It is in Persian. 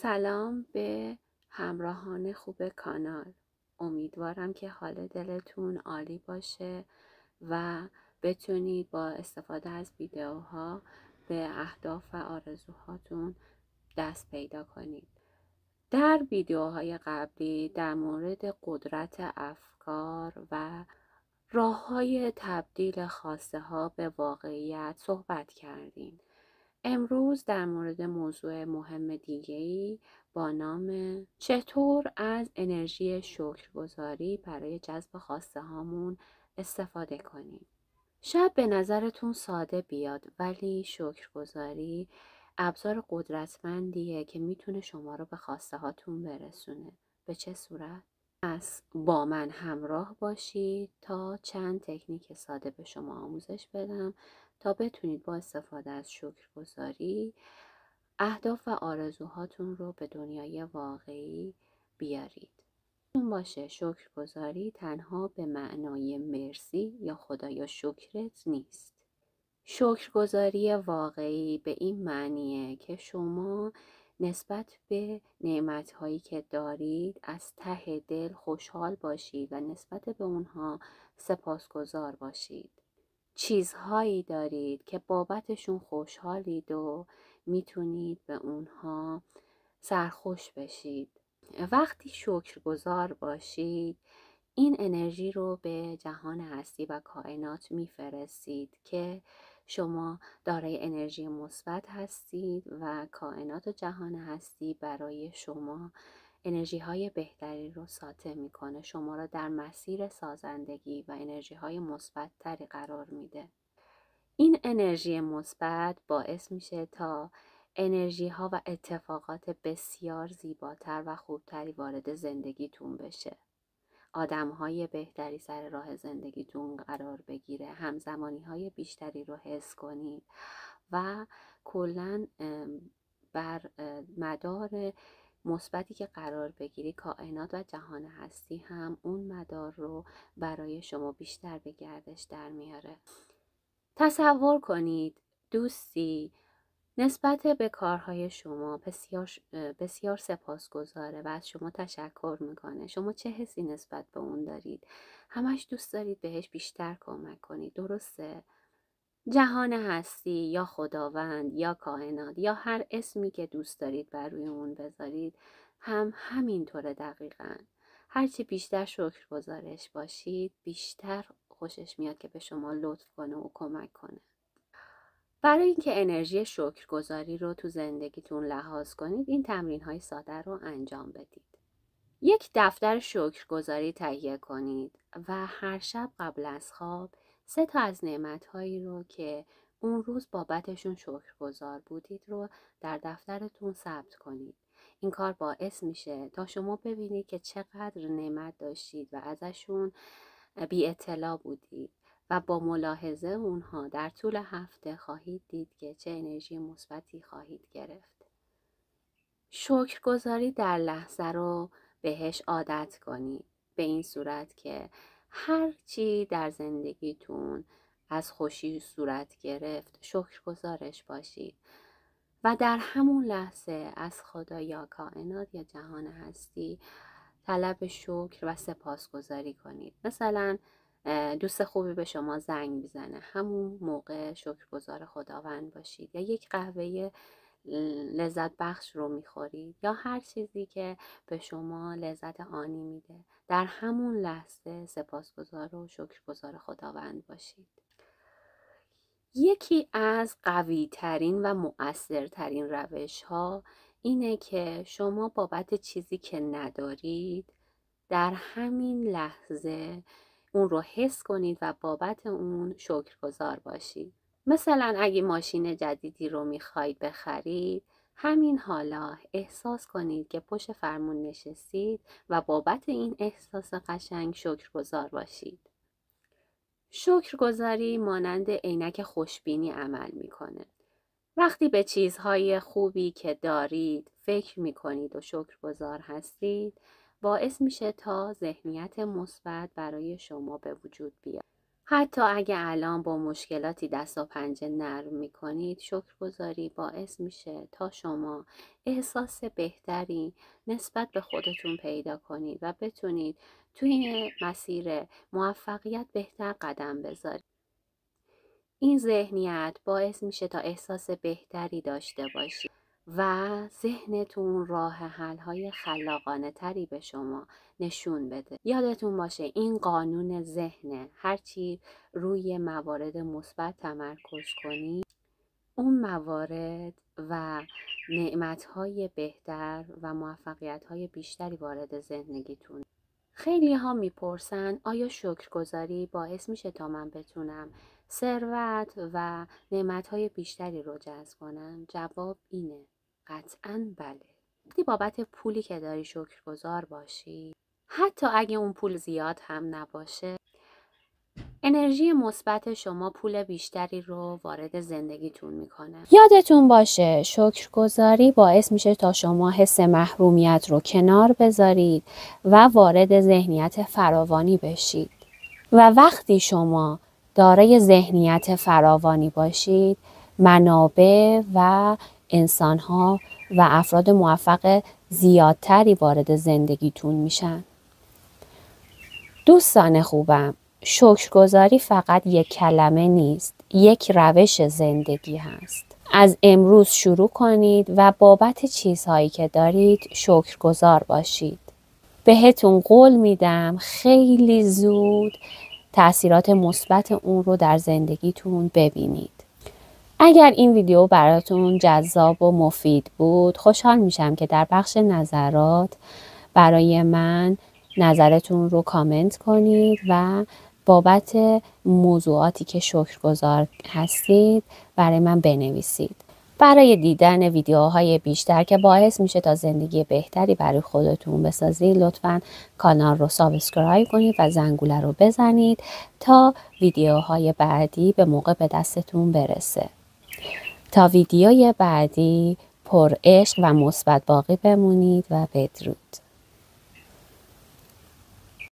سلام به همراهان خوب کانال. امیدوارم که حال دلتون عالی باشه و بتونید با استفاده از ویدیوها به اهداف و آرزوهاتون دست پیدا کنید. در ویدیوهای قبلی در مورد قدرت افکار و راه‌های تبدیل خواسته ها به واقعیت صحبت کردیم. امروز در مورد موضوع مهم دیگه‌ای با نام چطور از انرژی شکرگزاری برای جذب خواسته هامون استفاده کنیم. شاید به نظرتون ساده بیاد، ولی شکرگزاری ابزار قدرتمندیه که میتونه شما رو به خواسته هاتون برسونه. به چه صورت؟ پس با من همراه باشید تا چند تکنیک ساده به شما آموزش بدم تا بتونید با استفاده از شکرگزاری اهداف و آرزوهاتون رو به دنیای واقعی بیارید. اون باشه شکرگزاری تنها به معنای مرسی یا خدایا شکرت نیست. شکرگزاری واقعی به این معنیه که شما نسبت به نعمت‌هایی که دارید از ته دل خوشحال باشید و نسبت به اونها سپاسگزار باشید. چیزهایی دارید که بابتشون خوشحالید و میتونید به اونها سرخوش بشید. وقتی شکرگزار باشید این انرژی رو به جهان هستی و کائنات میفرستید که شما دارای انرژی مثبت هستید و کائنات و جهان هستی برای شما انرژی های بهتری رو ساطع میکنه، شما را در مسیر سازندگی و انرژی های مثبت تری قرار میده. این انرژی مثبت باعث میشه تا انرژی ها و اتفاقات بسیار زیباتر و خوبتری وارد زندگیتون بشه. آدم های بهتری سر راه زندگیتون قرار بگیره، همزمانی های بیشتری رو حس کنید و کلاً بر مدار مثبتی که قرار بگیری کائنات و جهان هستی هم اون مدار رو برای شما بیشتر به گردش در میاره. تصور کنید دوستی نسبت به کارهای شما بسیار سپاسگزاره و از شما تشکر میکنه. شما چه حسی نسبت به اون دارید؟ همش دوست دارید بهش بیشتر کمک کنید، درسته؟ جهان هستی یا خداوند یا کائنات یا هر اسمی که دوست دارید بر روی اون بذارید هم همینطوره دقیقاً. هرچی بیشتر شکرگزارش باشید بیشتر خوشش میاد که به شما لطف کنه و کمک کنه. برای اینکه انرژی شکرگزاری رو تو زندگیتون لحاظ کنید این تمرین‌های ساده رو انجام بدید. یک دفتر شکرگزاری تهیه کنید و هر شب قبل از خواب 3 از نعمت‌هایی رو که اون روز بابتشون شکرگزار بودید رو در دفترتون ثبت کنید. این کار باعث میشه تا شما ببینید که چقدر نعمت داشتید و ازشون بی اطلاع بودید و با ملاحظه اونها در طول هفته خواهید دید که چه انرژی مثبتی خواهید گرفت. شکرگزاری در لحظه رو بهش عادت کنید، به این صورت که هر چی در زندگیتون از خوشی صورت گرفت شکرگزارش باشید و در همون لحظه از خدا یا کائنات یا جهان هستی طلب شکر و سپاسگزاری کنید. مثلا دوست خوبی به شما زنگ میزنه، همون موقع شکرگزار خداوند باشید، یا یک قهوه لذت بخش رو میخورید یا هر چیزی که به شما لذت آنی میده در همون لحظه سپاسگزار و شکرگزار خداوند باشید. یکی از قوی ترین و مؤثرترین روش ها اینه که شما بابت چیزی که ندارید در همین لحظه اون رو حس کنید و بابت اون شکرگزار باشید. مثلا اگه ماشین جدیدی رو میخواید بخرید همین حالا احساس کنید که پشت فرمون نشستید و بابت این احساس قشنگ شکرگزار باشید. شکرگزاری مانند عینک خوشبینی عمل میکنه. وقتی به چیزهای خوبی که دارید فکر میکنید و شکرگزار هستید باعث میشه تا ذهنیت مثبت برای شما به وجود بیاد. حتی اگه الان با مشکلاتی دست و پنجه نرم میکنید، شکرگزاری باعث میشه تا شما احساس بهتری نسبت به خودتون پیدا کنید و بتونید توی مسیر موفقیت بهتر قدم بذارید. این ذهنیت باعث میشه تا احساس بهتری داشته باشید و ذهنتون راه حل‌های خلاقانه تری به شما نشون بده. یادتون باشه این قانون ذهنه. هرچی روی موارد مثبت تمرکز کنید، اون موارد و نعمت‌های بهتر و موفقیت‌های بیشتری وارد زندگیتون. خیلی ها میپرسن آیا شکرگزاری باعث میشه تا من بتونم ثروت و نعمت‌های بیشتری رو جذب کنم؟ جواب اینه، قطعاً بله. وقتی بابت پولی که داری شکرگزار باشی، حتی اگه اون پول زیاد هم نباشه، انرژی مثبت شما پول بیشتری رو وارد زندگیتون میکنه. یادتون باشه شکرگزاری باعث میشه تا شما حس محرومیت رو کنار بذارید و وارد ذهنیت فراوانی بشید. و وقتی شما دارای ذهنیت فراوانی باشید، منابع و انسانها و افراد موفق زیادتری وارد زندگیتون میشن. دوستان خوبم، شکرگزاری فقط یک کلمه نیست، یک روش زندگی هست. از امروز شروع کنید و بابت چیزهایی که دارید شکرگزار باشید. بهتون قول میدم خیلی زود تأثیرات مثبت اون رو در زندگیتون ببینید. اگر این ویدیو براتون جذاب و مفید بود، خوشحال میشم که در بخش نظرات برای من نظرتون رو کامنت کنید و بابت موضوعاتی که شکرگزار هستید برای من بنویسید. برای دیدن ویدیوهای بیشتر که باعث میشه تا زندگی بهتری برای خودتون بسازید، لطفاً کانال رو سابسکرایب کنید و زنگوله رو بزنید تا ویدیوهای بعدی به موقع به دستتون برسه. تا ویدیوی بعدی پر عشق و مثبت باقی بمونید و بدرود.